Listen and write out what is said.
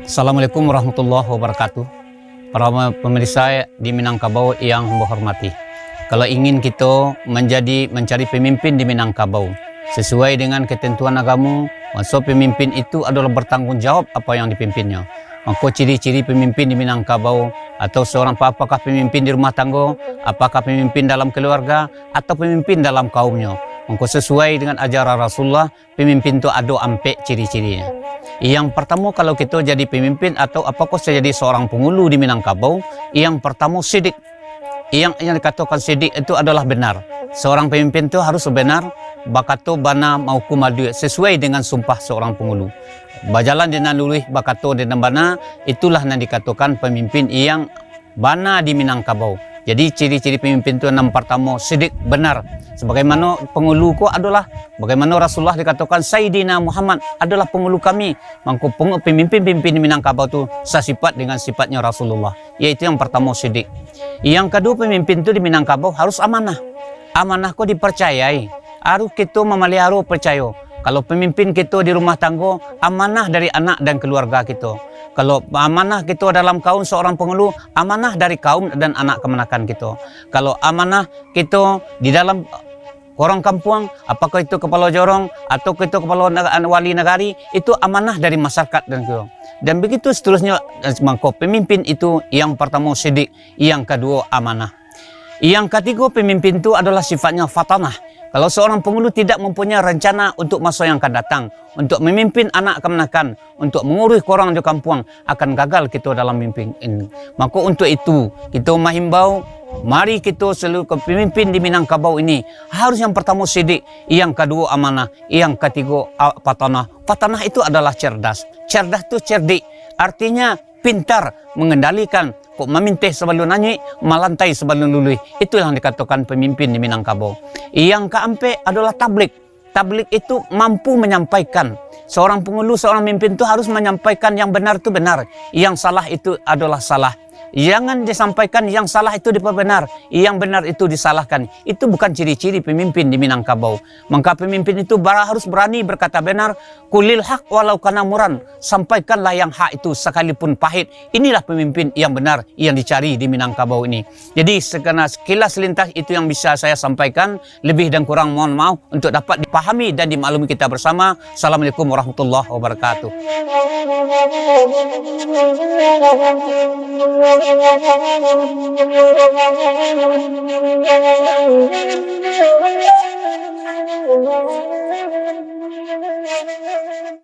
Assalamualaikum warahmatullahi wabarakatuh. Para pemirsa di Minangkabau yang menghormati. Kalau ingin kita mencari pemimpin di Minangkabau sesuai dengan ketentuan agama, maka pemimpin itu adalah bertanggung jawab apa yang dipimpinnya. Maka ciri-ciri pemimpin di Minangkabau atau seorang apakah pemimpin di rumah tangga, apakah pemimpin dalam keluarga atau pemimpin dalam kaumnya. Maka sesuai dengan ajaran Rasulullah, pemimpin itu ada ampek ciri-cirinya. Yang pertama, kalau kita jadi pemimpin atau apakah saya jadi seorang penghulu di Minangkabau, yang pertama sidik. Yang dikatakan sidik itu adalah benar. Seorang pemimpin itu harus benar, bakato bana mau kumadu sesuai dengan sumpah seorang penghulu. Bajalan dengan luluh bakato dengan bana, itulah yang dikatakan pemimpin yang bana di Minangkabau. Jadi ciri-ciri pemimpin itu yang pertama sidik, benar. Sebagaimana penghulu adalah bagaimana Rasulullah dikatakan Sayyidina Muhammad adalah penghulu kami. Maka pemimpin-pemimpin di Minangkabau itu sesifat dengan sifatnya Rasulullah. Yaitu yang pertama sidik. Yang kedua, pemimpin itu di Minangkabau harus amanah. Amanah kok dipercayai. Harus kita memelihara percaya. Kalau pemimpin kita di rumah tangga, amanah dari anak dan keluarga kita. Kalau amanah kita dalam kaum seorang penghulu, amanah dari kaum dan anak kemenakan kita. Kalau amanah kita di dalam orang kampung, apakah itu kepala jorong atau itu kepala wali negari, itu amanah dari masyarakat dan kita. Dan begitu seterusnya, maka pemimpin itu yang pertama sidik, yang kedua amanah. Yang ketiga, pemimpin itu adalah sifatnya fatanah. Kalau seorang penghulu tidak mempunyai rencana untuk masa yang akan datang, untuk memimpin anak kemenakan, untuk mengurus orang di kampung, akan gagal kita dalam mimpi ini. Maka untuk itu, kita menghimbau, mari kita seluruh pemimpin di Minangkabau ini, harus yang pertama sidik, yang kedua amanah, yang ketiga fatanah. Fatanah itu adalah cerdas. Cerdas itu cerdik, artinya pintar mengendalikan. Kok memintih sebelum nyanyi, melantai sebelum luluh. Itulah yang dikatakan pemimpin di Minangkabau. Yang keempat adalah tablik. Tablik itu mampu menyampaikan. Seorang penghulu, seorang pemimpin itu harus menyampaikan yang benar itu benar. Yang salah itu adalah salah. Jangan disampaikan yang salah itu diperbenar, yang benar itu disalahkan. Itu bukan ciri-ciri pemimpin di Minangkabau. Maka pemimpin itu harus berani berkata benar. Kulil haq walau kana muran. Sampaikanlah yang hak itu sekalipun pahit. Inilah pemimpin yang benar yang dicari di Minangkabau ini. Jadi sekilas lintas itu yang bisa saya sampaikan. Lebih dan kurang mohon maaf untuk dapat dipahami dan dimaklumi kita bersama. Assalamualaikum warahmatullahi wabarakatuh. Thank you.